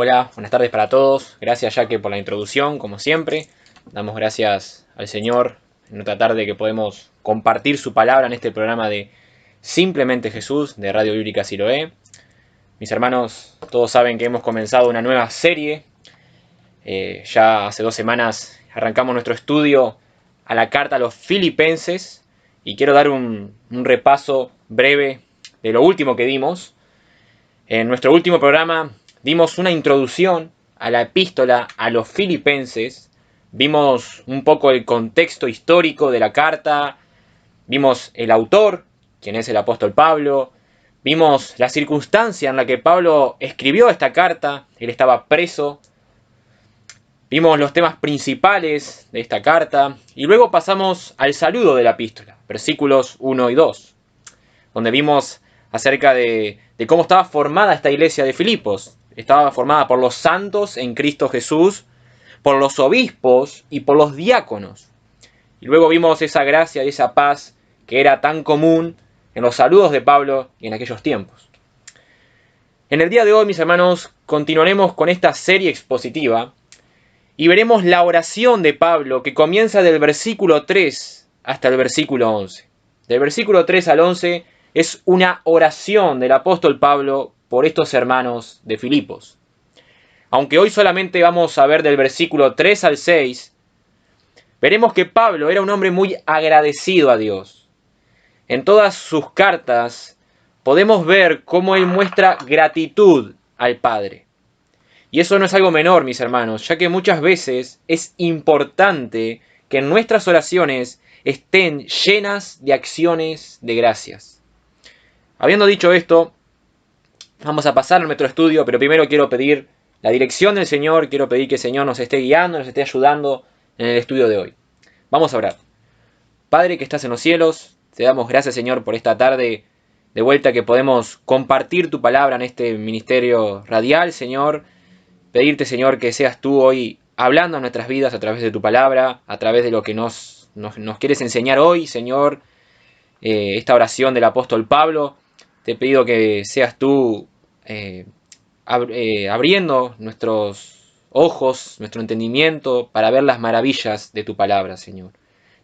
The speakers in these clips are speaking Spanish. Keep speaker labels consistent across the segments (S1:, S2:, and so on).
S1: Hola, buenas tardes para todos. Gracias Jaque por la introducción, como siempre. Damos gracias al Señor en otra tarde que podemos compartir su palabra en este programa de Simplemente Jesús de Radio Bíblica Siloé. Mis hermanos, todos saben que hemos comenzado una nueva serie. Ya hace 2 semanas arrancamos nuestro estudio a la carta a los Filipenses y quiero dar un repaso breve de lo último que dimos. En nuestro último programa dimos una introducción a la epístola a los Filipenses, vimos un poco el contexto histórico de la carta, vimos el autor, quien es el apóstol Pablo, vimos la circunstancia en la que Pablo escribió esta carta, él estaba preso, vimos los temas principales de esta carta y luego pasamos al saludo de la epístola, versículos 1 y 2, donde vimos acerca de cómo estaba formada esta iglesia de Filipos. Estaba formada por los santos en Cristo Jesús, por los obispos y por los diáconos. Y luego vimos esa gracia y esa paz que era tan común en los saludos de Pablo y en aquellos tiempos. En el día de hoy, mis hermanos, continuaremos con esta serie expositiva y veremos la oración de Pablo que comienza del versículo 3 hasta el versículo 11. Del versículo 3 al 11 es una oración del apóstol Pablo por estos hermanos de Filipos. Aunque hoy solamente vamos a ver del versículo 3 al 6, veremos que Pablo era un hombre muy agradecido a Dios. En todas sus cartas podemos ver cómo él muestra gratitud al Padre. Y eso no es algo menor, mis hermanos, ya que muchas veces es importante que en nuestras oraciones estén llenas de acciones de gracias. Habiendo dicho esto, vamos a pasar a nuestro estudio, pero primero quiero pedir la dirección del Señor, quiero pedir que el Señor nos esté guiando, nos esté ayudando en el estudio de hoy. Vamos a orar. Padre que estás en los cielos, te damos gracias, Señor, por esta tarde de vuelta que podemos compartir tu palabra en este ministerio radial, Señor. Pedirte, Señor, que seas tú hoy hablando en nuestras vidas a través de tu palabra, a través de lo que nos quieres enseñar hoy, Señor. Esta oración del apóstol Pablo, te pido que seas tú abriendo nuestros ojos, nuestro entendimiento para ver las maravillas de tu palabra, Señor.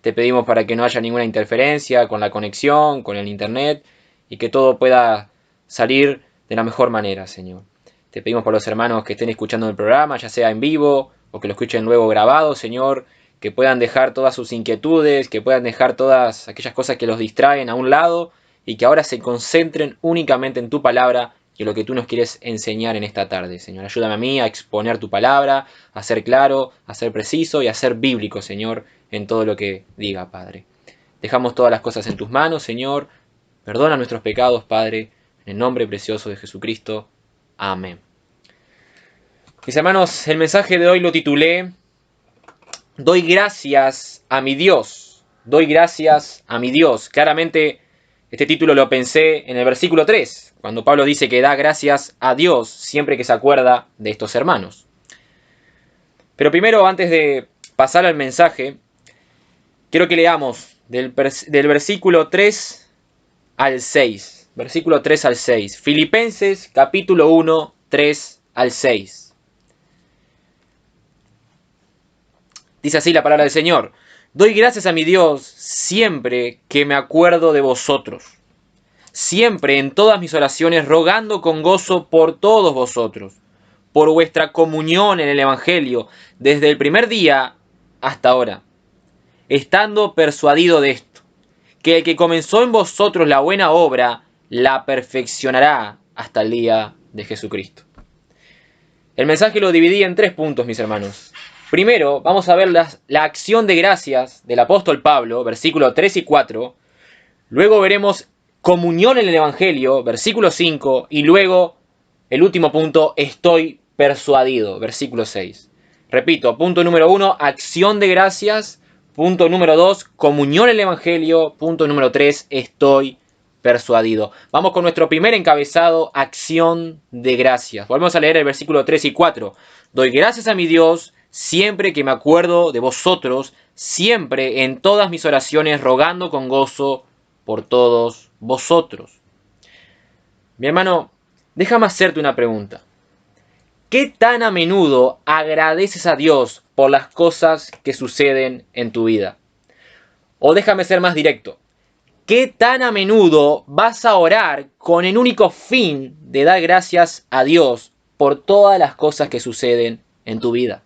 S1: Te pedimos para que no haya ninguna interferencia con la conexión, con el internet, y que todo pueda salir de la mejor manera, Señor. Te pedimos por los hermanos que estén escuchando el programa, ya sea en vivo o que lo escuchen luego grabado, Señor, que puedan dejar todas sus inquietudes, que puedan dejar todas aquellas cosas que los distraen a un lado y que ahora se concentren únicamente en tu palabra y en lo que tú nos quieres enseñar en esta tarde, Señor. Ayúdame a mí a exponer tu palabra, a ser claro, a ser preciso y a ser bíblico, Señor, en todo lo que diga, Padre. Dejamos todas las cosas en tus manos, Señor. Perdona nuestros pecados, Padre, en el nombre precioso de Jesucristo. Amén. Mis hermanos, el mensaje de hoy lo titulé Doy gracias a mi Dios. Doy gracias a mi Dios. Claramente este título lo pensé en el versículo 3, cuando Pablo dice que da gracias a Dios siempre que se acuerda de estos hermanos. Pero primero, antes de pasar al mensaje, quiero que leamos del versículo 3 al 6. Versículo 3 al 6. Filipenses capítulo 1, 3 al 6. Dice así la palabra del Señor. Doy gracias a mi Dios siempre que me acuerdo de vosotros. Siempre en todas mis oraciones rogando con gozo por todos vosotros, por vuestra comunión en el Evangelio, desde el primer día hasta ahora. Estando persuadido de esto, que el que comenzó en vosotros la buena obra, la perfeccionará hasta el día de Jesucristo. El mensaje lo dividí en 3 puntos, mis hermanos. Primero, vamos a ver la acción de gracias del apóstol Pablo, versículos 3 y 4. Luego veremos comunión en el Evangelio, versículo 5. Y luego, el último punto, estoy persuadido, versículo 6. Repito, punto número 1, acción de gracias. Punto número 2, comunión en el Evangelio. Punto número 3, estoy persuadido. Vamos con nuestro primer encabezado, acción de gracias. Volvemos a leer el versículo 3 y 4. Doy gracias a mi Dios siempre que me acuerdo de vosotros, siempre en todas mis oraciones rogando con gozo por todos vosotros. Mi hermano, déjame hacerte una pregunta. ¿qué tan a menudo agradeces a Dios por las cosas que suceden en tu vida? O déjame ser más directo. ¿Qué tan a menudo vas a orar con el único fin de dar gracias a Dios por todas las cosas que suceden en tu vida?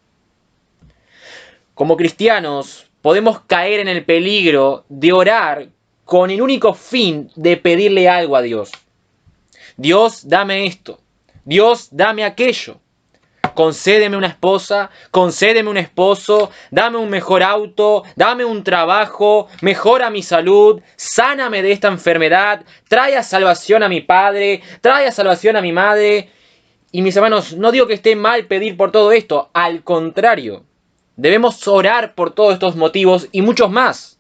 S1: Como cristianos, podemos caer en el peligro de orar con el único fin de pedirle algo a Dios. Dios, dame esto. Dios, dame aquello. Concédeme una esposa, concédeme un esposo, dame un mejor auto, dame un trabajo, mejora mi salud, sáname de esta enfermedad, trae a salvación a mi padre, trae a salvación a mi madre. Y mis hermanos, no digo que esté mal pedir por todo esto, al contrario, debemos orar por todos estos motivos y muchos más.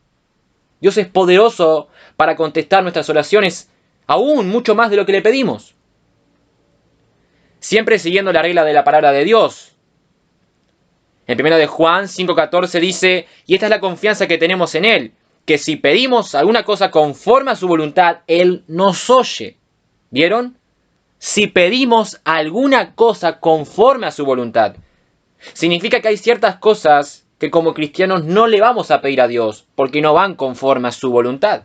S1: Dios es poderoso para contestar nuestras oraciones, aún mucho más de lo que le pedimos. Siempre siguiendo la regla de la palabra de Dios. En 1 de Juan 5:14 dice, y esta es la confianza que tenemos en Él, que si pedimos alguna cosa conforme a su voluntad, Él nos oye. ¿Vieron? Si pedimos alguna cosa conforme a su voluntad. Significa que hay ciertas cosas que como cristianos no le vamos a pedir a Dios, porque no van conforme a su voluntad.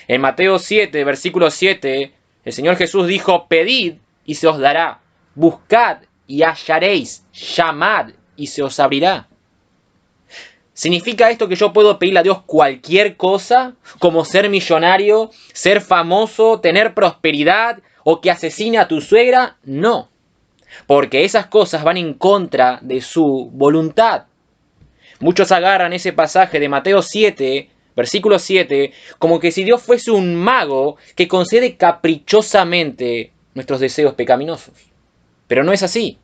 S1: En Mateo 7, versículo 7, el Señor Jesús dijo, pedid y se os dará, buscad y hallaréis, llamad y se os abrirá. ¿Significa esto que yo puedo pedirle a Dios cualquier cosa, como ser millonario, ser famoso, tener prosperidad o que asesine a tu suegra? No, porque esas cosas van en contra de su voluntad. Muchos agarran ese pasaje de Mateo 7, versículo 7, como que si Dios fuese un mago que concede caprichosamente nuestros deseos pecaminosos. Pero no es así.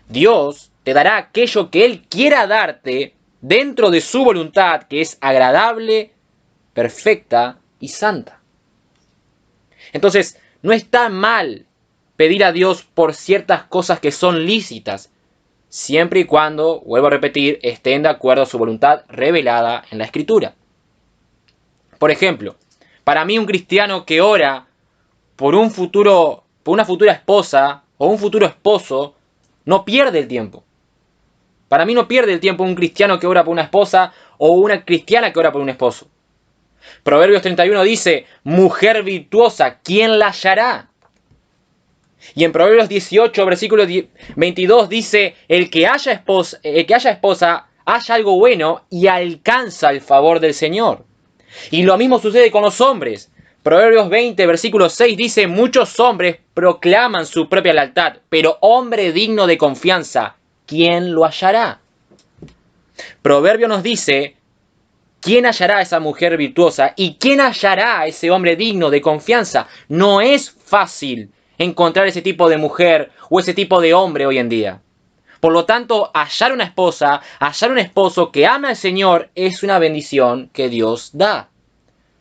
S1: Dios te dará aquello que Él quiera darte dentro de su voluntad, que es agradable, perfecta y santa. Entonces, no está mal pedir a Dios por ciertas cosas que son lícitas, siempre y cuando, vuelvo a repetir, estén de acuerdo a su voluntad revelada en la Escritura. Por ejemplo, para mí un cristiano que ora por una futura esposa o un futuro esposo, no pierde el tiempo. Para mí no pierde el tiempo un cristiano que ora por una esposa o una cristiana que ora por un esposo. Proverbios 31 dice, mujer virtuosa, ¿quién la hallará? Y en Proverbios 18, versículo 22 dice, el que haya esposa, haya algo bueno y alcanza el favor del Señor. Y lo mismo sucede con los hombres. Proverbios 20, versículo 6 dice, muchos hombres proclaman su propia lealtad, pero hombre digno de confianza, ¿quién lo hallará? Proverbio nos dice, ¿quién hallará a esa mujer virtuosa? ¿Y quién hallará a ese hombre digno de confianza? No es fácil encontrar ese tipo de mujer o ese tipo de hombre hoy en día. Por lo tanto, hallar una esposa, hallar un esposo que ama al Señor es una bendición que Dios da.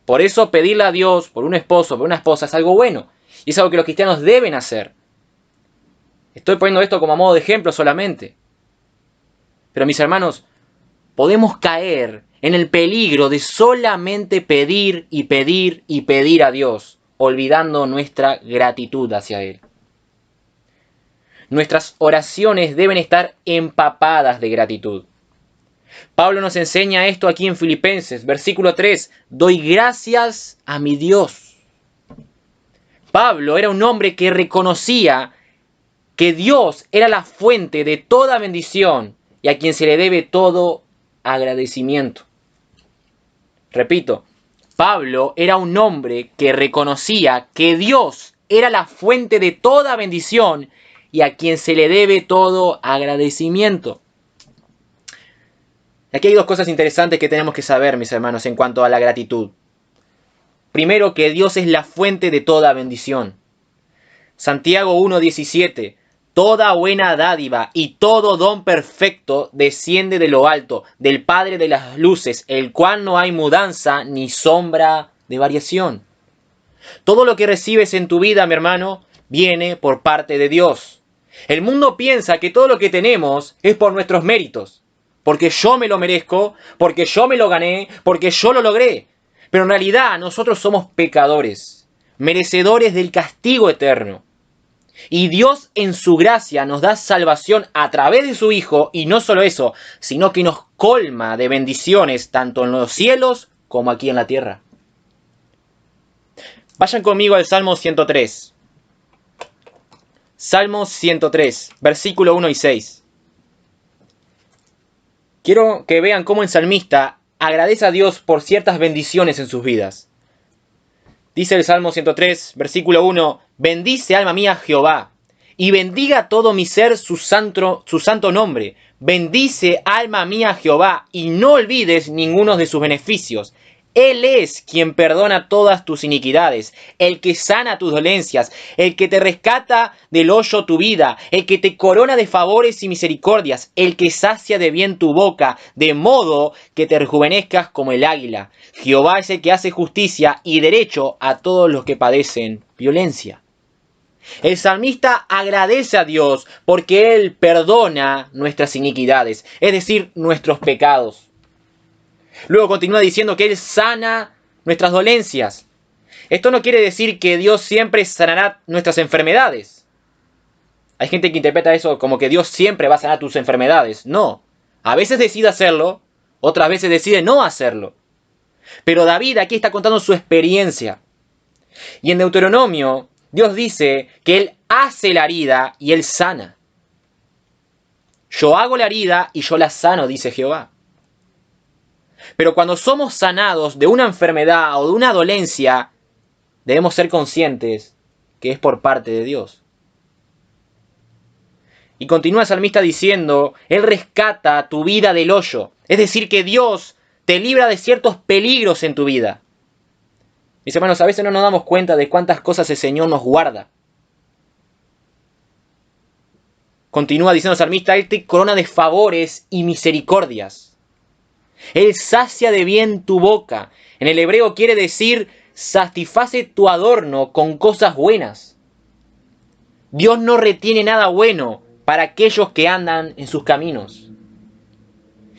S1: Por eso pedirle a Dios por un esposo, por una esposa es algo bueno. Y es algo que los cristianos deben hacer. Estoy poniendo esto como a modo de ejemplo solamente. Pero mis hermanos, podemos caer en el peligro de solamente pedir y pedir y pedir a Dios, olvidando nuestra gratitud hacia Él. Nuestras oraciones deben estar empapadas de gratitud. Pablo nos enseña esto aquí en Filipenses, versículo 3. Doy gracias a mi Dios. Pablo era un hombre que reconocía que Dios era la fuente de toda bendición y a quien se le debe todo agradecimiento. Repito, Pablo era un hombre que reconocía que Dios era la fuente de toda bendición y a quien se le debe todo agradecimiento. Aquí hay dos cosas interesantes que tenemos que saber, mis hermanos, en cuanto a la gratitud. Primero, que Dios es la fuente de toda bendición. Santiago 1:17. Toda buena dádiva y todo don perfecto desciende de lo alto, del Padre de las luces, el cual no hay mudanza ni sombra de variación. Todo lo que recibes en tu vida, mi hermano, viene por parte de Dios. El mundo piensa que todo lo que tenemos es por nuestros méritos, porque yo me lo merezco, porque yo me lo gané, porque yo lo logré. Pero en realidad nosotros somos pecadores, merecedores del castigo eterno. Y Dios en su gracia nos da salvación a través de su Hijo, y no solo eso, sino que nos colma de bendiciones tanto en los cielos como aquí en la tierra. Vayan conmigo al Salmo 103. Salmo 103, versículo 1 y 6. Quiero que vean cómo el salmista agradece a Dios por ciertas bendiciones en sus vidas. Dice el Salmo 103, versículo 1, bendice alma mía Jehová, y bendiga todo mi ser su santo nombre. Bendice alma mía Jehová, y no olvides ninguno de sus beneficios. Él es quien perdona todas tus iniquidades, el que sana tus dolencias, el que te rescata del hoyo tu vida, el que te corona de favores y misericordias, el que sacia de bien tu boca, de modo que te rejuvenezcas como el águila. Jehová es el que hace justicia y derecho a todos los que padecen violencia. El salmista agradece a Dios porque Él perdona nuestras iniquidades, es decir, nuestros pecados. Luego continúa diciendo que Él sana nuestras dolencias. Esto no quiere decir que Dios siempre sanará nuestras enfermedades. Hay gente que interpreta eso como que Dios siempre va a sanar tus enfermedades. No. A veces decide hacerlo, otras veces decide no hacerlo. Pero David aquí está contando su experiencia. Y en Deuteronomio, Dios dice que Él hace la herida y Él sana. Yo hago la herida y yo la sano, dice Jehová. Pero cuando somos sanados de una enfermedad o de una dolencia, debemos ser conscientes que es por parte de Dios. Y continúa el salmista diciendo, Él rescata tu vida del hoyo. Es decir, que Dios te libra de ciertos peligros en tu vida. Mis hermanos, a veces no nos damos cuenta de cuántas cosas el Señor nos guarda. Continúa diciendo el salmista, Él te corona de favores y misericordias. Él sacia de bien tu boca. En el hebreo quiere decir, satisface tu adorno con cosas buenas. Dios no retiene nada bueno para aquellos que andan en sus caminos.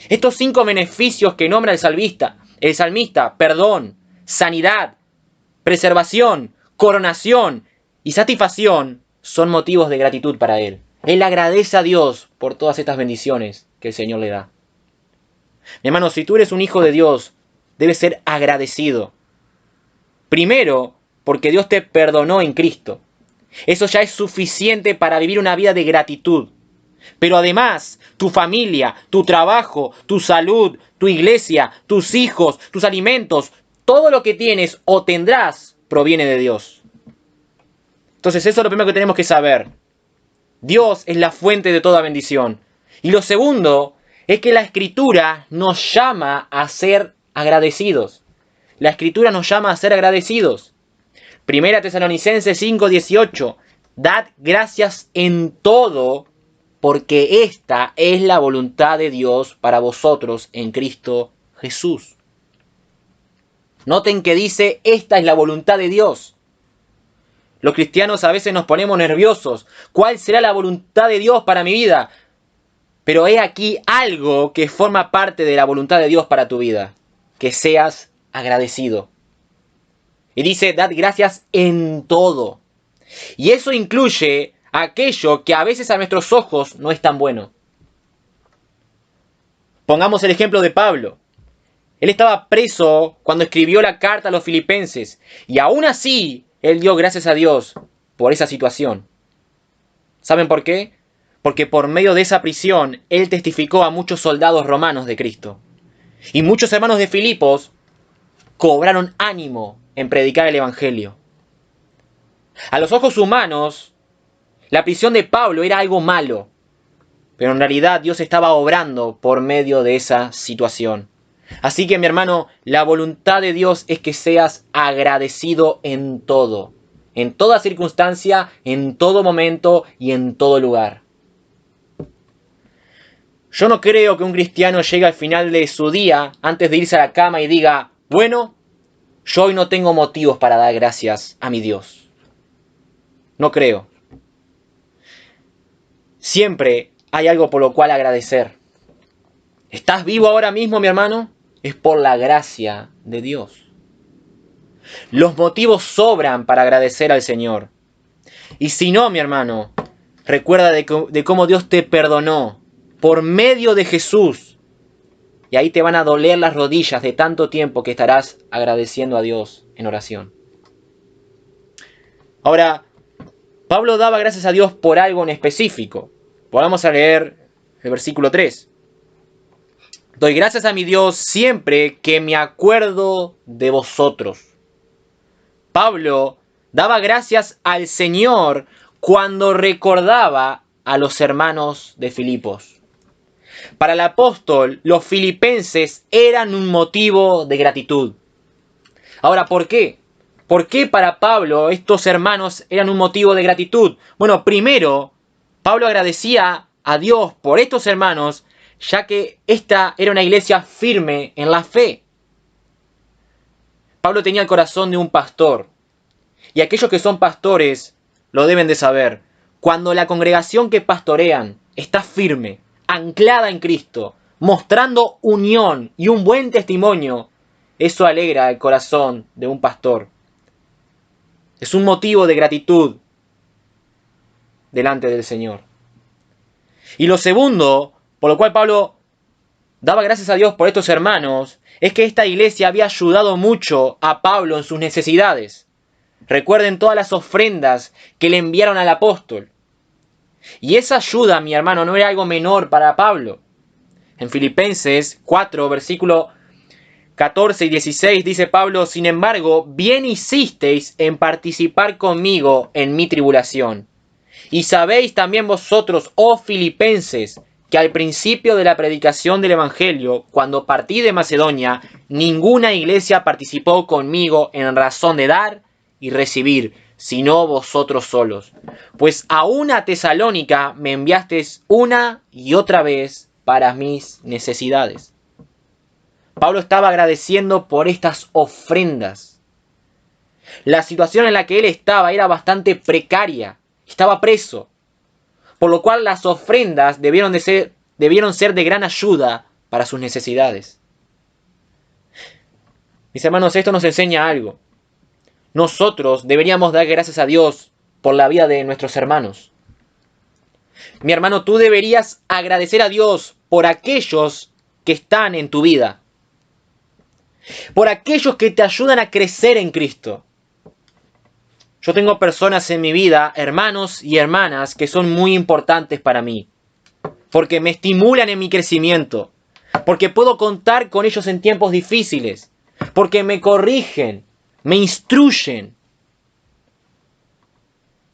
S1: Estos 5 beneficios que nombra el salmista, perdón, sanidad, preservación, coronación y satisfacción, son motivos de gratitud para Él. Él agradece a Dios por todas estas bendiciones que el Señor le da. Mi hermano, si tú eres un hijo de Dios, debes ser agradecido. Primero, porque Dios te perdonó en Cristo. Eso ya es suficiente para vivir una vida de gratitud. Pero además, tu familia, tu trabajo, tu salud, tu iglesia, tus hijos, tus alimentos, todo lo que tienes o tendrás proviene de Dios. Entonces eso es lo primero que tenemos que saber. Dios es la fuente de toda bendición. Y lo segundo es que la Escritura nos llama a ser agradecidos. La Escritura nos llama a ser agradecidos. Primera Tesalonicenses 5:18. Dad gracias en todo, porque esta es la voluntad de Dios para vosotros en Cristo Jesús. Noten que dice, esta es la voluntad de Dios. Los cristianos a veces nos ponemos nerviosos. ¿Cuál será la voluntad de Dios para mi vida? Pero he aquí algo que forma parte de la voluntad de Dios para tu vida. Que seas agradecido. Y dice, dad gracias en todo. Y eso incluye aquello que a veces a nuestros ojos no es tan bueno. Pongamos el ejemplo de Pablo. Él estaba preso cuando escribió la carta a los filipenses. Y aún así, él dio gracias a Dios por esa situación. ¿Saben por qué? Porque por medio de esa prisión, él testificó a muchos soldados romanos de Cristo. Y muchos hermanos de Filipos cobraron ánimo en predicar el Evangelio. A los ojos humanos, la prisión de Pablo era algo malo. Pero en realidad Dios estaba obrando por medio de esa situación. Así que mi hermano, la voluntad de Dios es que seas agradecido en todo. En toda circunstancia, en todo momento y en todo lugar. Yo no creo que un cristiano llegue al final de su día, antes de irse a la cama y diga, bueno, yo hoy no tengo motivos para dar gracias a mi Dios. No creo. Siempre hay algo por lo cual agradecer. ¿Estás vivo ahora mismo, mi hermano? Es por la gracia de Dios. Los motivos sobran para agradecer al Señor. Y si no, mi hermano, recuerda de cómo Dios te perdonó por medio de Jesús. Y ahí te van a doler las rodillas de tanto tiempo que estarás agradeciendo a Dios en oración. Ahora, Pablo daba gracias a Dios por algo en específico. Vamos a leer el versículo 3. Doy gracias a mi Dios siempre que me acuerdo de vosotros. Pablo daba gracias al Señor cuando recordaba a los hermanos de Filipos. Para el apóstol, los filipenses eran un motivo de gratitud. Ahora, ¿por qué? ¿Por qué para Pablo estos hermanos eran un motivo de gratitud? Bueno, primero, Pablo agradecía a Dios por estos hermanos, ya que esta era una iglesia firme en la fe. Pablo tenía el corazón de un pastor, y aquellos que son pastores lo deben de saber. Cuando la congregación que pastorean está firme, anclada en Cristo, mostrando unión y un buen testimonio, eso alegra el corazón de un pastor. Es un motivo de gratitud delante del Señor. Y lo segundo, por lo cual Pablo daba gracias a Dios por estos hermanos, es que esta iglesia había ayudado mucho a Pablo en sus necesidades. Recuerden todas las ofrendas que le enviaron al apóstol. Y esa ayuda, mi hermano, no era algo menor para Pablo. En Filipenses 4, versículo 14 y 16 dice Pablo: sin embargo, bien hicisteis en participar conmigo en mi tribulación. Y sabéis también vosotros, oh filipenses, que al principio de la predicación del Evangelio, cuando partí de Macedonia, ninguna iglesia participó conmigo en razón de dar y recibir, sino vosotros solos. Pues aún a Tesalónica me enviasteis una y otra vez para mis necesidades. Pablo estaba agradeciendo por estas ofrendas. La situación en la que él estaba era bastante precaria. Estaba preso. Por lo cual las ofrendas debieron ser de gran ayuda para sus necesidades. Mis hermanos, esto nos enseña algo. Nosotros deberíamos dar gracias a Dios por la vida de nuestros hermanos. Mi hermano, tú deberías agradecer a Dios por aquellos que están en tu vida. Por aquellos que te ayudan a crecer en Cristo. Yo tengo personas en mi vida, hermanos y hermanas, que son muy importantes para mí. Porque me estimulan en mi crecimiento. Porque puedo contar con ellos en tiempos difíciles. Porque me corrigen, me instruyen.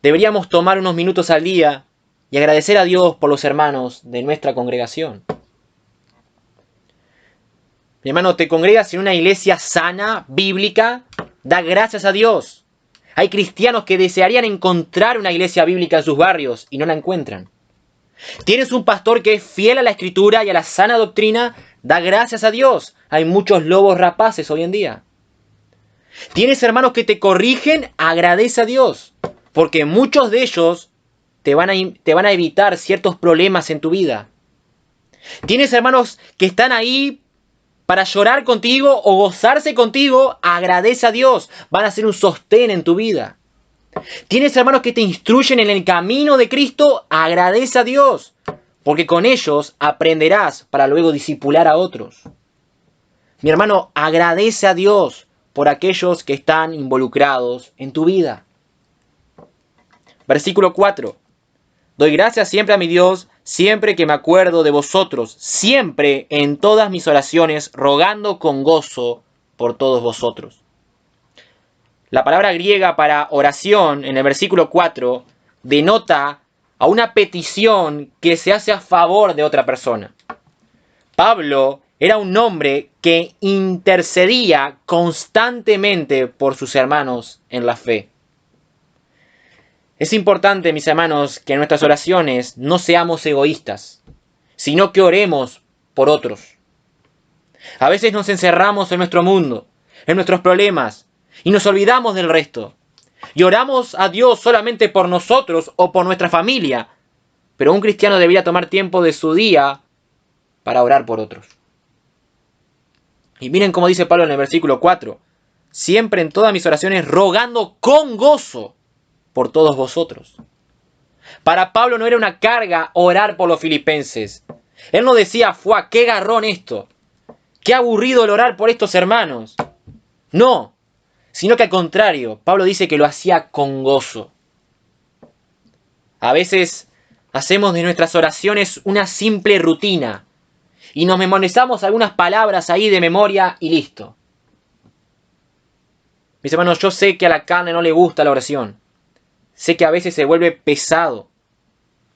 S1: Deberíamos tomar unos minutos al día y agradecer a Dios por los hermanos de nuestra congregación. Mi hermano, te congregas en una iglesia sana, bíblica, da gracias a Dios. Hay cristianos que desearían encontrar una iglesia bíblica en sus barrios y no la encuentran. Tienes un pastor que es fiel a la escritura y a la sana doctrina, da gracias a Dios. Hay muchos lobos rapaces hoy en día. Tienes hermanos que te corrigen, agradece a Dios, porque muchos de ellos te van a evitar ciertos problemas en tu vida. Tienes hermanos que están ahí para llorar contigo o gozarse contigo, agradece a Dios. Van a ser un sostén en tu vida. Tienes hermanos que te instruyen en el camino de Cristo, agradece a Dios. Porque con ellos aprenderás para luego discipular a otros. Mi hermano, agradece a Dios por aquellos que están involucrados en tu vida. Versículo 4. Doy gracias siempre a mi Dios, siempre que me acuerdo de vosotros, siempre en todas mis oraciones, rogando con gozo por todos vosotros. La palabra griega para oración en el versículo 4 denota a una petición que se hace a favor de otra persona. Pablo era un hombre que intercedía constantemente por sus hermanos en la fe. Es importante, mis hermanos, que en nuestras oraciones no seamos egoístas, sino que oremos por otros. A veces nos encerramos en nuestro mundo, en nuestros problemas, y nos olvidamos del resto. Y oramos a Dios solamente por nosotros o por nuestra familia, pero un cristiano debería tomar tiempo de su día para orar por otros. Y miren cómo dice Pablo en el versículo 4, siempre en todas mis oraciones rogando con gozo. por todos vosotros. Para Pablo no era una carga orar por los filipenses. Él no decía, ¡fua, qué garrón esto! ¡Qué aburrido el orar por estos hermanos! No, sino que al contrario, Pablo dice que lo hacía con gozo. A veces hacemos de nuestras oraciones una simple rutina y nos memorizamos algunas palabras ahí de memoria y listo. Mis hermanos, yo sé que a la carne no le gusta la oración. Sé que a veces se vuelve pesado.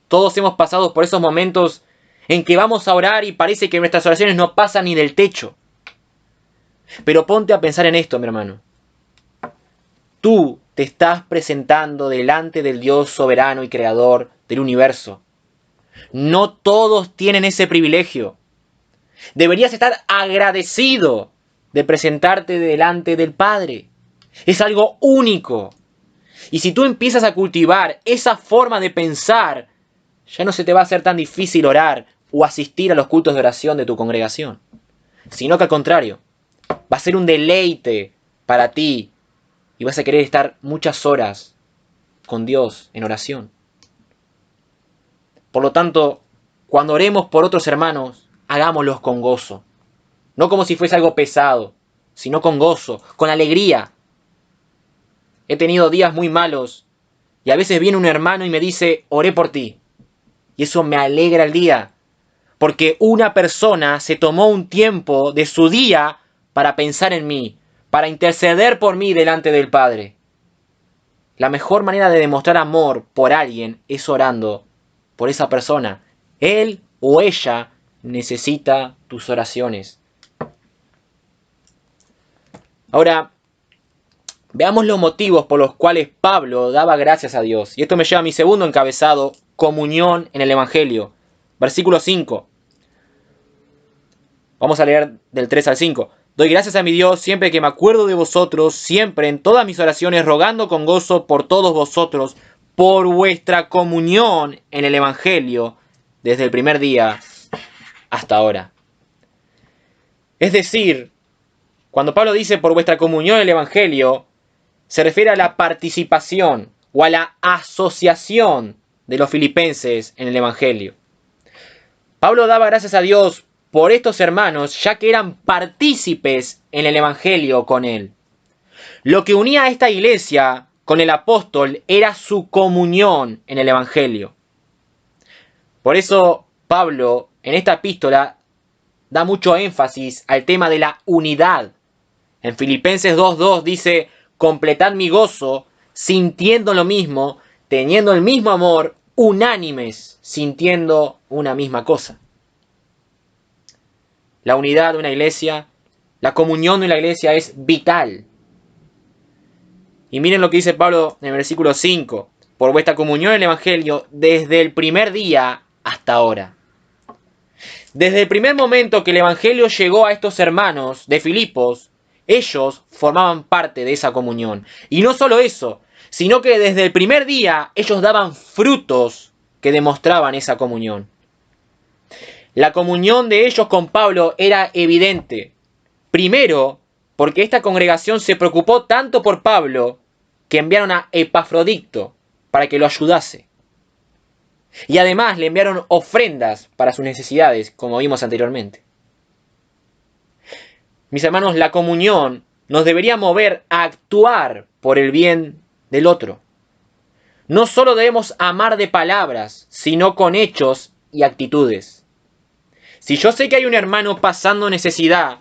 S1: Todos hemos pasado por esos momentos en que vamos a orar y parece que nuestras oraciones no pasan ni del techo. Pero ponte a pensar en esto, mi hermano. Tú te estás presentando delante del Dios soberano y creador del universo. No todos tienen ese privilegio. Deberías estar agradecido de presentarte delante del Padre. Es algo único. Y si tú empiezas a cultivar esa forma de pensar, ya no se te va a hacer tan difícil orar o asistir a los cultos de oración de tu congregación. Sino que al contrario, va a ser un deleite para ti y vas a querer estar muchas horas con Dios en oración. Por lo tanto, cuando oremos por otros hermanos, hagámoslos con gozo. No como si fuese algo pesado, sino con gozo, con alegría. He tenido días muy malos y a veces viene un hermano y me dice, oré por ti. Y eso me alegra el día, porque una persona se tomó un tiempo de su día para pensar en mí, para interceder por mí delante del Padre. La mejor manera de demostrar amor por alguien es orando por esa persona. Él o ella necesita tus oraciones. Ahora, veamos los motivos por los cuales Pablo daba gracias a Dios. Y esto me lleva a mi segundo encabezado, comunión en el Evangelio. Versículo 5. Vamos a leer del 3 al 5. Doy gracias a mi Dios siempre que me acuerdo de vosotros, siempre en todas mis oraciones, rogando con gozo por todos vosotros, por vuestra comunión en el Evangelio, desde el primer día hasta ahora. Es decir, cuando Pablo dice por vuestra comunión en el Evangelio, se refiere a la participación o a la asociación de los filipenses en el Evangelio. Pablo daba gracias a Dios por estos hermanos, ya que eran partícipes en el Evangelio con él. Lo que unía a esta iglesia con el apóstol era su comunión en el Evangelio. Por eso Pablo en esta epístola da mucho énfasis al tema de la unidad. En Filipenses 2:2 dice, completad mi gozo, sintiendo lo mismo, teniendo el mismo amor, unánimes, sintiendo una misma cosa. La unidad de una iglesia, la comunión de una iglesia es vital. Y miren lo que dice Pablo en el versículo 5. Por vuestra comunión en el Evangelio desde el primer día hasta ahora. Desde el primer momento que el Evangelio llegó a estos hermanos de Filipos, ellos formaban parte de esa comunión. Y no solo eso, sino que desde el primer día ellos daban frutos que demostraban esa comunión. La comunión de ellos con Pablo era evidente. Primero, porque esta congregación se preocupó tanto por Pablo que enviaron a Epafrodito para que lo ayudase. Y además le enviaron ofrendas para sus necesidades, como vimos anteriormente. Mis hermanos, la comunión nos debería mover a actuar por el bien del otro. No solo debemos amar de palabras, sino con hechos y actitudes. Si yo sé que hay un hermano pasando necesidad,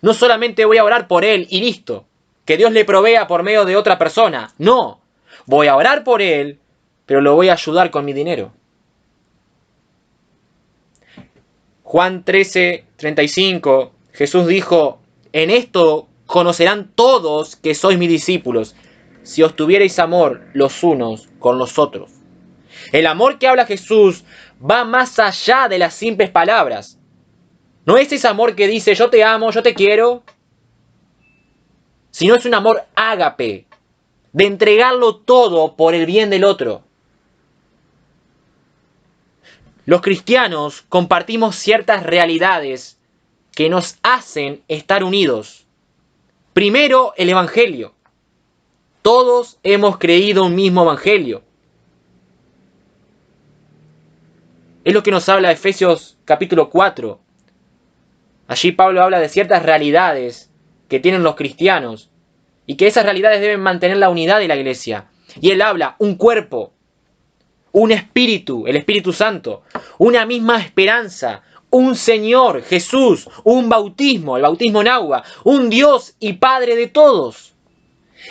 S1: no solamente voy a orar por él y listo, que Dios le provea por medio de otra persona. No, voy a orar por él, pero lo voy a ayudar con mi dinero. Juan 13:35, Jesús dijo, en esto conocerán todos que sois mis discípulos, si os tuvierais amor los unos con los otros. El amor que habla Jesús va más allá de las simples palabras. No es ese amor que dice yo te amo, yo te quiero, sino es un amor ágape, de entregarlo todo por el bien del otro. Los cristianos compartimos ciertas realidades que nos hacen estar unidos. Primero, el Evangelio. todos hemos creído un mismo evangelio. Es lo que nos habla Efesios capítulo 4. Allí Pablo habla de ciertas realidades que tienen los cristianos y que esas realidades deben mantener la unidad de la iglesia. Y él habla un cuerpo, un espíritu, el Espíritu Santo, una misma esperanza, un Señor, Jesús, un bautismo, el bautismo en agua, un Dios y Padre de todos.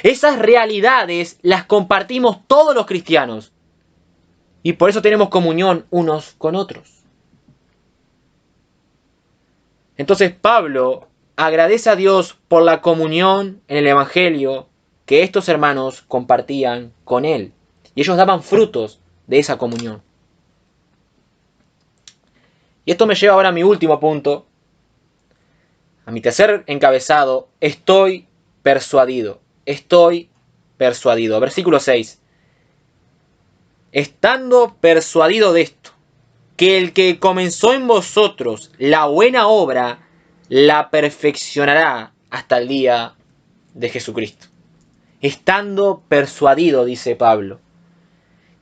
S1: Esas realidades las compartimos todos los cristianos y por eso tenemos comunión unos con otros. Entonces Pablo agradece a Dios por la comunión en el Evangelio que estos hermanos compartían con él. Y ellos daban frutos de esa comunión. Y esto me lleva ahora a mi último punto, a mi tercer encabezado. Estoy persuadido. Estoy persuadido. Versículo 6. Estando persuadido de esto, que el que comenzó en vosotros la buena obra, la perfeccionará hasta el día de Jesucristo. Estando persuadido, dice Pablo.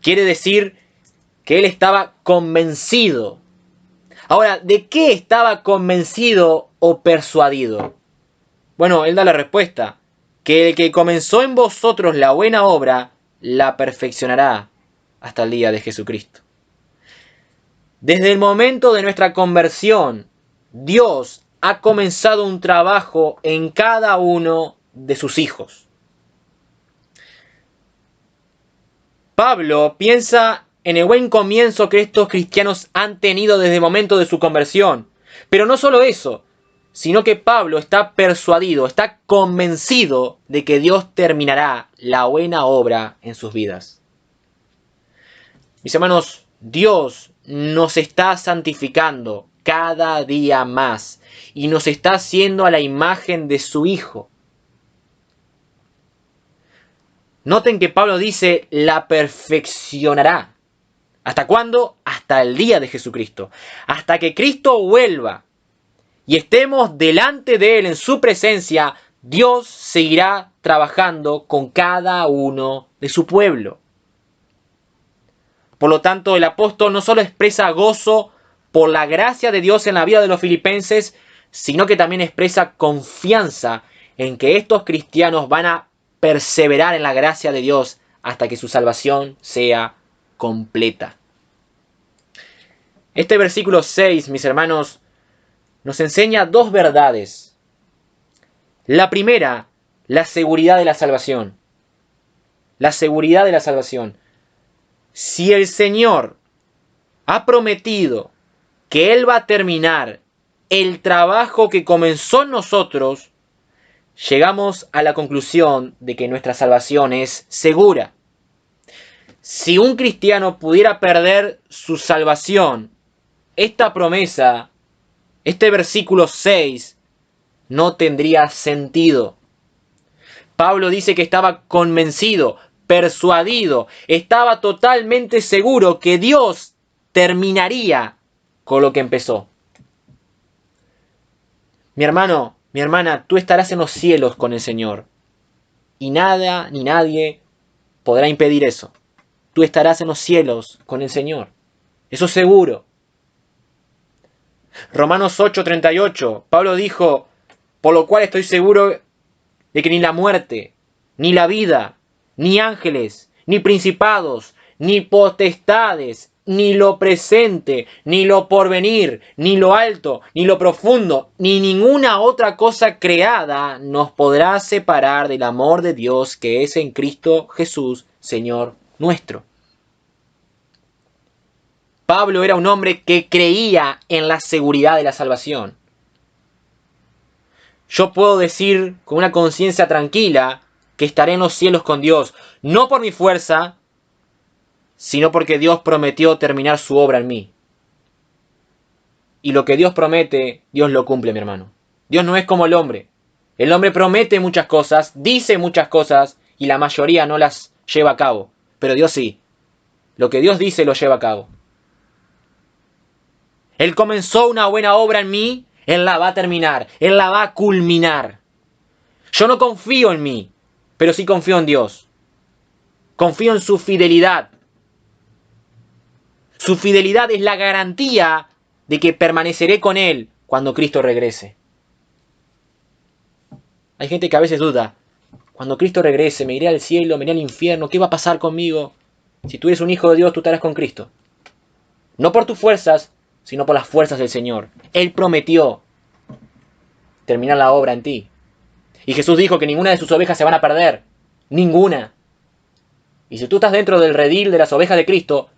S1: Quiere decir que él estaba convencido. Ahora, ¿de qué estaba convencido o persuadido? Bueno, él da la respuesta. Que el que comenzó en vosotros la buena obra, la perfeccionará hasta el día de Jesucristo. Desde el momento de nuestra conversión, Dios ha comenzado un trabajo en cada uno de sus hijos. Pablo piensa en el buen comienzo que estos cristianos han tenido desde el momento de su conversión. Pero no solo eso, sino que Pablo está persuadido, está convencido de que Dios terminará la buena obra en sus vidas. Mis hermanos, Dios nos está santificando cada día más y nos está haciendo a la imagen de su Hijo. Noten que Pablo dice, la perfeccionará. ¿Hasta cuándo? Hasta el día de Jesucristo. Hasta que Cristo vuelva y estemos delante de Él en su presencia, Dios seguirá trabajando con cada uno de su pueblo. Por lo tanto, el apóstol no solo expresa gozo por la gracia de Dios en la vida de los filipenses, sino que también expresa confianza en que estos cristianos van a perseverar en la gracia de Dios hasta que su salvación sea completa. Este versículo 6, mis hermanos, nos enseña dos verdades. La primera, la seguridad de la salvación. La seguridad de la salvación. Si el Señor ha prometido que Él va a terminar el trabajo que comenzó en nosotros, llegamos a la conclusión de que nuestra salvación es segura. Si un cristiano pudiera perder su salvación, esta promesa, este versículo 6, no tendría sentido. Pablo dice que estaba convencido, persuadido, estaba totalmente seguro que Dios terminaría con lo que empezó. Mi hermano, mi hermana, tú estarás en los cielos con el Señor. Y nada ni nadie podrá impedir eso. Tú estarás en los cielos con el Señor. Eso es seguro. Romanos 8:38, Pablo dijo, por lo cual estoy seguro de que ni la muerte, ni la vida, ni ángeles, ni principados, ni potestades, ni lo presente, ni lo porvenir, ni lo alto, ni lo profundo, ni ninguna otra cosa creada nos podrá separar del amor de Dios que es en Cristo Jesús, Señor nuestro. Pablo era un hombre que creía en la seguridad de la salvación. Yo puedo decir con una conciencia tranquila que estaré en los cielos con Dios, no por mi fuerza, sino porque Dios prometió terminar su obra en mí. Y lo que Dios promete, Dios lo cumple, mi hermano. Dios no es como el hombre. El hombre promete muchas cosas, dice muchas cosas, y la mayoría no las lleva a cabo. Pero Dios sí. Lo que Dios dice lo lleva a cabo. Él comenzó una buena obra en mí, Él la va a terminar, Él la va a culminar. Yo no confío en mí, pero sí confío en Dios. Confío en su fidelidad. Su fidelidad es la garantía de que permaneceré con Él cuando Cristo regrese. Hay gente que a veces duda. Cuando Cristo regrese, ¿me iré al cielo? ¿Me iré al infierno? ¿Qué va a pasar conmigo? Si tú eres un hijo de Dios, tú estarás con Cristo. No por tus fuerzas, sino por las fuerzas del Señor. Él prometió terminar la obra en ti. Y Jesús dijo que ninguna de sus ovejas se van a perder. Ninguna. Y si tú estás dentro del redil de las ovejas de Cristo,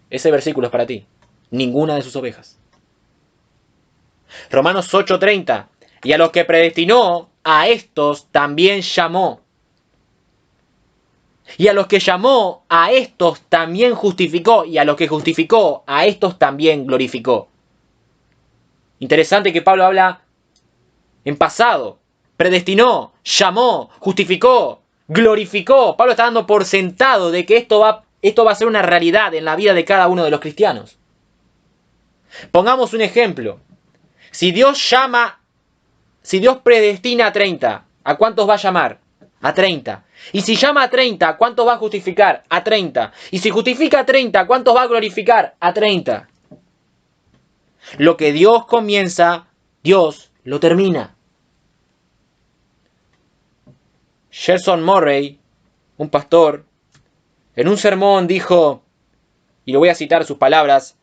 S1: ese versículo es para ti. Ninguna de sus ovejas. Romanos 8:30. Y a los que predestinó, a estos también llamó. Y a los que llamó, a estos también justificó. Y a los que justificó, a estos también glorificó. Interesante que Pablo habla en pasado. Predestinó, llamó, justificó, glorificó. Pablo está dando por sentado de que esto va a ser una realidad en la vida de cada uno de los cristianos. Pongamos un ejemplo. Si Dios predestina a 30, ¿a cuántos va a llamar? A 30. Y si llama a 30, ¿a cuántos va a justificar? A 30. Y si justifica a 30, ¿a cuántos va a glorificar? A 30. Lo que Dios comienza, Dios lo termina. Gerson Murray, un pastor, en un sermón dijo, y lo voy a citar sus palabras,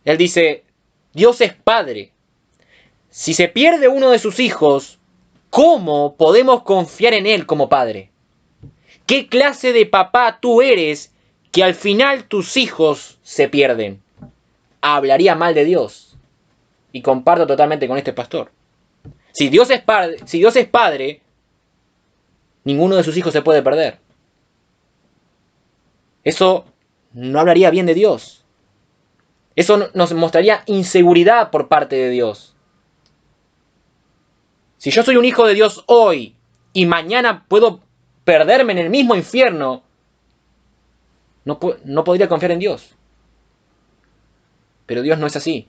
S1: él dice, Dios es Padre. Si se pierde uno de sus hijos, ¿cómo podemos confiar en Él como Padre? ¿Qué clase de papá tú eres que al final tus hijos se pierden? Hablaría mal de Dios. Y comparto totalmente con este pastor. Si Dios es padre, ninguno de sus hijos se puede perder. Eso no hablaría bien de Dios. Eso nos mostraría inseguridad por parte de Dios. Si yo soy un hijo de Dios hoy y mañana puedo perderme en el mismo infierno, no podría confiar en Dios. Pero Dios no es así.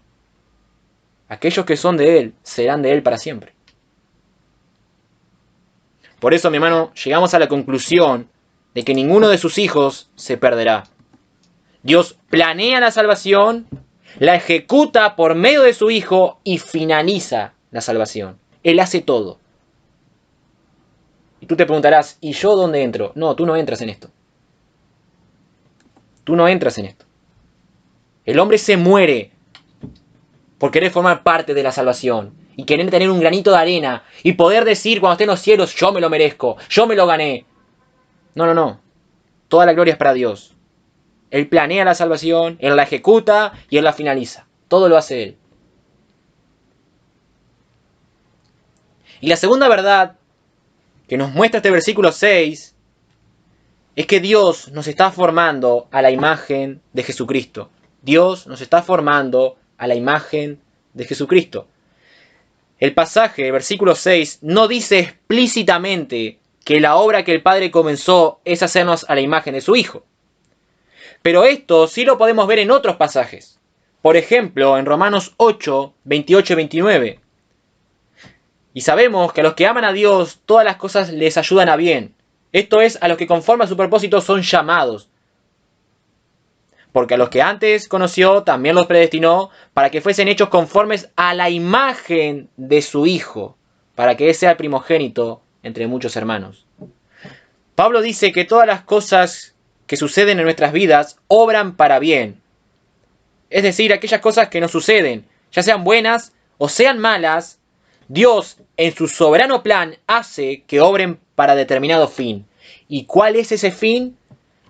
S1: Aquellos que son de Él serán de Él para siempre. Por eso, mi hermano, llegamos a la conclusión de que ninguno de sus hijos se perderá. Dios planea la salvación, la ejecuta por medio de su Hijo y finaliza la salvación. Él hace todo. Y tú te preguntarás, ¿y yo dónde entro? No, tú no entras en esto. Tú no entras en esto. El hombre se muere por querer formar parte de la salvación y querer tener un granito de arena y poder decir cuando esté en los cielos, yo me lo merezco, yo me lo gané. No. Toda la gloria es para Dios. Él planea la salvación, Él la ejecuta y Él la finaliza. Todo lo hace Él. Y la segunda verdad que nos muestra este versículo 6 es que Dios nos está formando a la imagen de Jesucristo. Dios nos está formando a la imagen de Jesucristo. El pasaje, versículo 6, no dice explícitamente que la obra que el Padre comenzó es hacernos a la imagen de su Hijo. Pero esto sí lo podemos ver en otros pasajes. Por ejemplo, en Romanos 8, 28 y 29. Y sabemos que a los que aman a Dios, todas las cosas les ayudan a bien. Esto es, a los que conforme a su propósito son llamados. Porque a los que antes conoció, también los predestinó, para que fuesen hechos conformes a la imagen de su Hijo, para que Él sea el primogénito entre muchos hermanos. Pablo dice que todas las cosas que suceden en nuestras vidas obran para bien. Es decir, aquellas cosas que nos suceden, ya sean buenas o sean malas, Dios en su soberano plan hace que obren para determinado fin. ¿Y cuál es ese fin?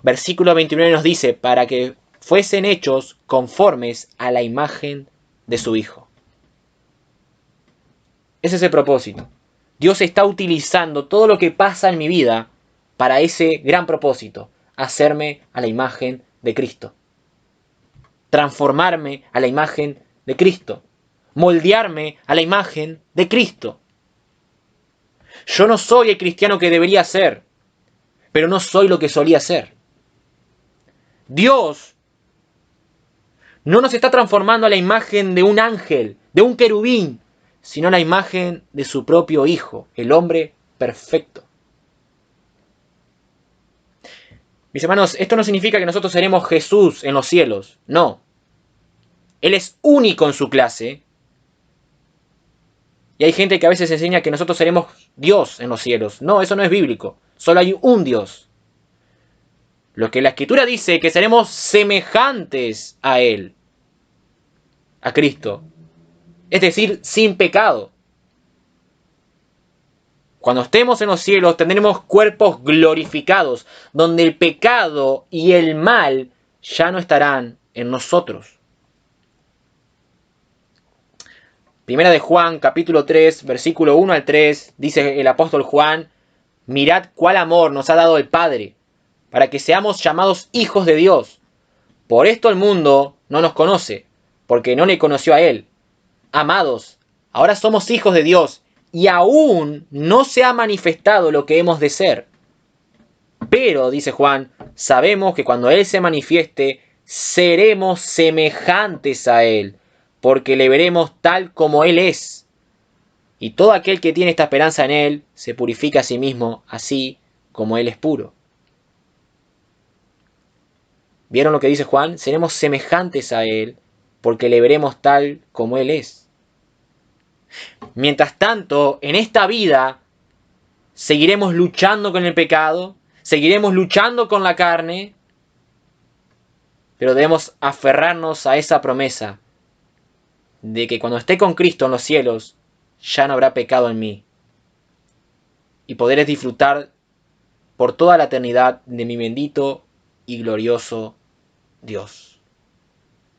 S1: Versículo 29 nos dice, para que fuesen hechos conformes a la imagen de su Hijo. Ese es el propósito. Dios está utilizando todo lo que pasa en mi vida para ese gran propósito, hacerme a la imagen de Cristo. Transformarme a la imagen de Cristo. Moldearme a la imagen de Cristo. Yo no soy el cristiano que debería ser, pero no soy lo que solía ser. Dios no nos está transformando a la imagen de un ángel, de un querubín, sino a la imagen de su propio Hijo, el hombre perfecto. Mis hermanos, esto no significa que nosotros seremos Jesús en los cielos. No. Él es único en su clase. Y hay gente que a veces enseña que nosotros seremos Dios en los cielos. No, eso no es bíblico. Solo hay un Dios. Lo que la Escritura dice es que seremos semejantes a Él, a Cristo. Es decir, sin pecado. Cuando estemos en los cielos tendremos cuerpos glorificados, donde el pecado y el mal ya no estarán en nosotros. Primera de Juan, capítulo 3, versículo 1 al 3, dice el apóstol Juan: mirad cuál amor nos ha dado el Padre, para que seamos llamados hijos de Dios. Por esto el mundo no nos conoce, porque no le conoció a Él. Amados, ahora somos hijos de Dios, y aún no se ha manifestado lo que hemos de ser. Pero, dice Juan, sabemos que cuando Él se manifieste, seremos semejantes a Él, porque le veremos tal como Él es. Y todo aquel que tiene esta esperanza en Él, se purifica a sí mismo, así como Él es puro. ¿Vieron lo que dice Juan? Seremos semejantes a Él, porque le veremos tal como Él es. Mientras tanto, en esta vida, seguiremos luchando con el pecado, seguiremos luchando con la carne, pero debemos aferrarnos a esa promesa de que cuando esté con Cristo en los cielos, ya no habrá pecado en mí. Y poder disfrutar por toda la eternidad de mi bendito y glorioso Dios.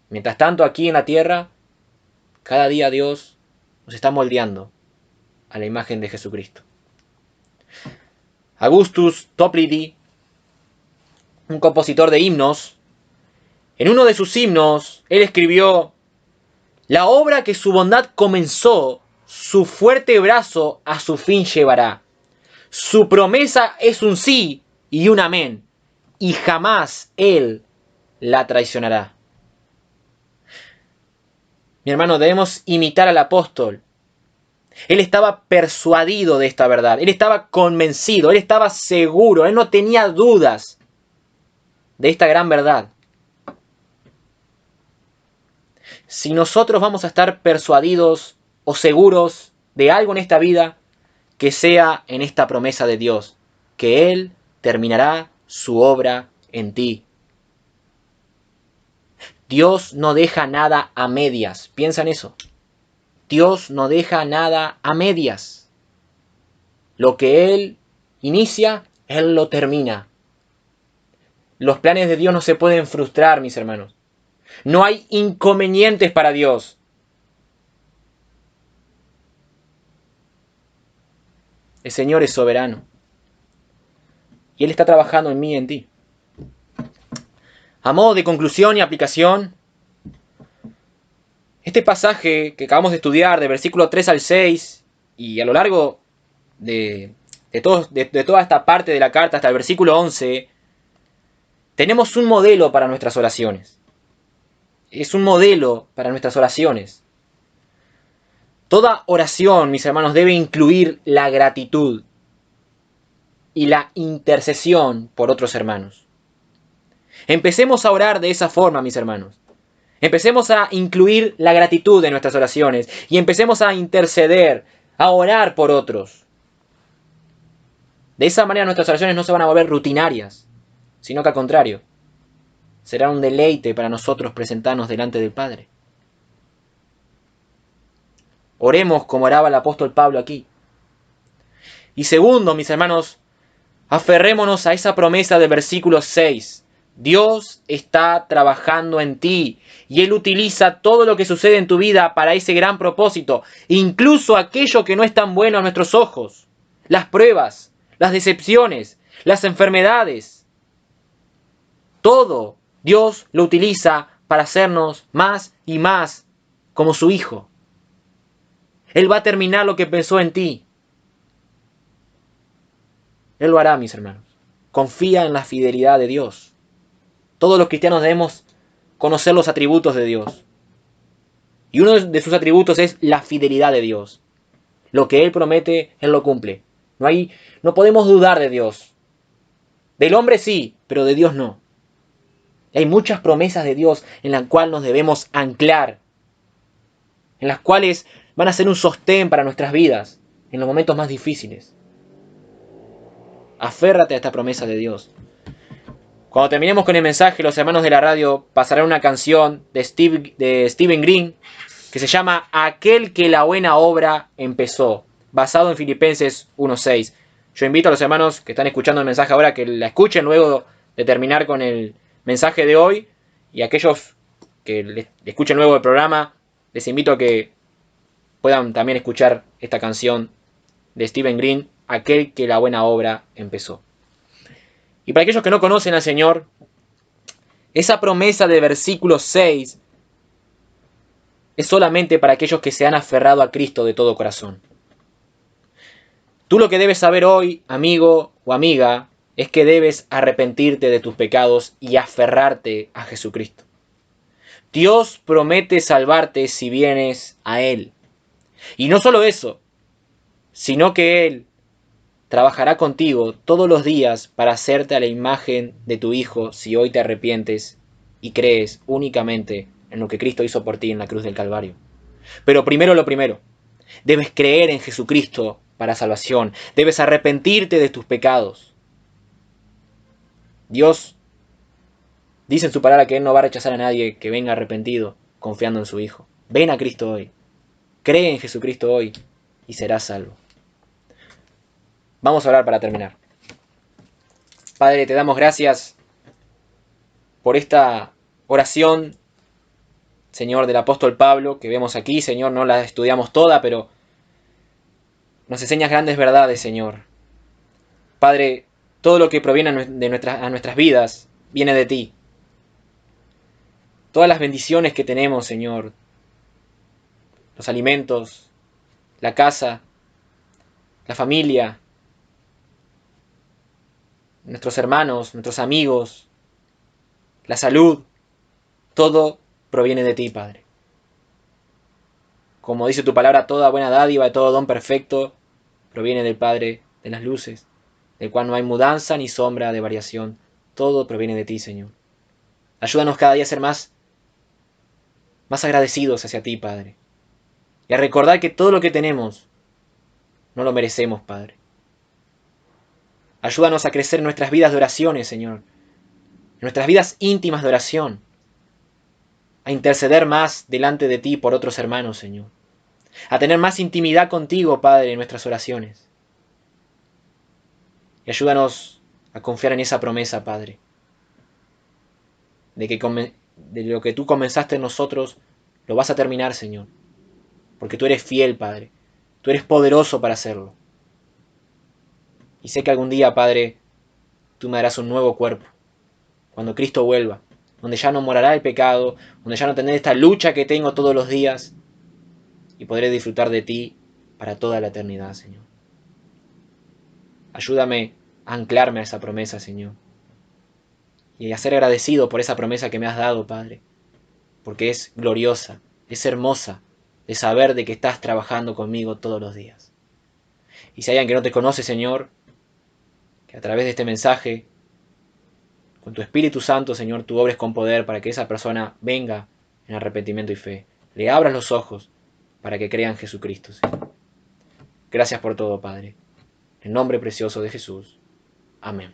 S1: Mientras tanto, aquí en la tierra, cada día Dios nos está moldeando a la imagen de Jesucristo. Augustus Toplady, un compositor de himnos, en uno de sus himnos, él escribió: la obra que su bondad comenzó, su fuerte brazo a su fin llevará. Su promesa es un sí y un amén, y jamás Él la traicionará. Mi hermano, debemos imitar al apóstol. Él estaba persuadido de esta verdad, él estaba convencido, él estaba seguro, él no tenía dudas de esta gran verdad. Si nosotros vamos a estar persuadidos o seguros de algo en esta vida, que sea en esta promesa de Dios, que Él terminará su obra en ti. Dios no deja nada a medias. Piensa en eso. Dios no deja nada a medias. Lo que Él inicia, Él lo termina. Los planes de Dios no se pueden frustrar, mis hermanos. No hay inconvenientes para Dios. El Señor es soberano. Y Él está trabajando en mí y en ti. A modo de conclusión y aplicación, este pasaje que acabamos de estudiar, de versículo 3 al 6, y a lo largo de toda esta parte de la carta hasta el versículo 11, tenemos un modelo para nuestras oraciones. Es un modelo para nuestras oraciones. Toda oración, mis hermanos, debe incluir la gratitud y la intercesión por otros hermanos. Empecemos a orar de esa forma, mis hermanos. Empecemos a incluir la gratitud en nuestras oraciones y empecemos a interceder, a orar por otros. De esa manera nuestras oraciones no se van a volver rutinarias, sino que al contrario, será un deleite para nosotros presentarnos delante del Padre. Oremos como oraba el apóstol Pablo aquí. Y segundo, mis hermanos, aferrémonos a esa promesa del versículo 6. Dios está trabajando en ti y Él utiliza todo lo que sucede en tu vida para ese gran propósito, incluso aquello que no es tan bueno a nuestros ojos, las pruebas, las decepciones, las enfermedades. Todo Dios lo utiliza para hacernos más y más como su Hijo. Él va a terminar lo que pensó en ti. Él lo hará, mis hermanos. Confía en la fidelidad de Dios. Todos los cristianos debemos conocer los atributos de Dios. Y uno de sus atributos es la fidelidad de Dios. Lo que Él promete, Él lo cumple. No podemos dudar de Dios. Del hombre sí, pero de Dios no. Y hay muchas promesas de Dios en las cuales nos debemos anclar, en las cuales van a ser un sostén para nuestras vidas en los momentos más difíciles. Aférrate a esta promesa de Dios. Cuando terminemos con el mensaje, los hermanos de la radio pasarán una canción de Stephen Green que se llama Aquel que la buena obra empezó, basado en Filipenses 1:6. Yo invito a los hermanos que están escuchando el mensaje ahora que la escuchen luego de terminar con el mensaje de hoy, y aquellos que le escuchen luego el programa, les invito a que puedan también escuchar esta canción de Stephen Green, Aquel que la buena obra empezó. Y para aquellos que no conocen al Señor, esa promesa de versículo 6 es solamente para aquellos que se han aferrado a Cristo de todo corazón. Tú lo que debes saber hoy, amigo o amiga, es que debes arrepentirte de tus pecados y aferrarte a Jesucristo. Dios promete salvarte si vienes a Él. Y no solo eso, sino que Él trabajará contigo todos los días para hacerte a la imagen de tu Hijo si hoy te arrepientes y crees únicamente en lo que Cristo hizo por ti en la cruz del Calvario. Pero primero lo primero, debes creer en Jesucristo para salvación, debes arrepentirte de tus pecados. Dios dice en su palabra que Él no va a rechazar a nadie que venga arrepentido, confiando en su Hijo. Ven a Cristo hoy, cree en Jesucristo hoy y serás salvo. Vamos a orar para terminar. Padre, te damos gracias por esta oración, Señor, del apóstol Pablo, que vemos aquí. Señor, no la estudiamos toda, pero nos enseñas grandes verdades, Señor. Padre, todo lo que proviene de nuestras vidas viene de ti. Todas las bendiciones que tenemos, Señor, los alimentos, la casa, la familia, nuestros hermanos, nuestros amigos, la salud, todo proviene de ti, Padre. Como dice tu palabra, toda buena dádiva y todo don perfecto proviene del Padre de las luces, del cual no hay mudanza ni sombra de variación. Todo proviene de ti, Señor. Ayúdanos cada día a ser más agradecidos hacia ti, Padre. Y a recordar que todo lo que tenemos no lo merecemos, Padre. Ayúdanos a crecer en nuestras vidas de oraciones, Señor. En nuestras vidas íntimas de oración. A interceder más delante de ti por otros hermanos, Señor. A tener más intimidad contigo, Padre, en nuestras oraciones. Y ayúdanos a confiar en esa promesa, Padre. De lo que tú comenzaste en nosotros, lo vas a terminar, Señor. Porque tú eres fiel, Padre. Tú eres poderoso para hacerlo. Y sé que algún día, Padre, tú me darás un nuevo cuerpo. Cuando Cristo vuelva. Donde ya no morará el pecado. Donde ya no tendré esta lucha que tengo todos los días. Y podré disfrutar de ti para toda la eternidad, Señor. Ayúdame a anclarme a esa promesa, Señor. Y a ser agradecido por esa promesa que me has dado, Padre. Porque es gloriosa, es hermosa, de saber de que estás trabajando conmigo todos los días. Y si hay alguien que no te conoce, Señor, que a través de este mensaje, con tu Espíritu Santo, Señor, tú obres con poder para que esa persona venga en arrepentimiento y fe. Le abras los ojos para que crea en Jesucristo, Señor. Gracias por todo, Padre. En nombre precioso de Jesús. Amén.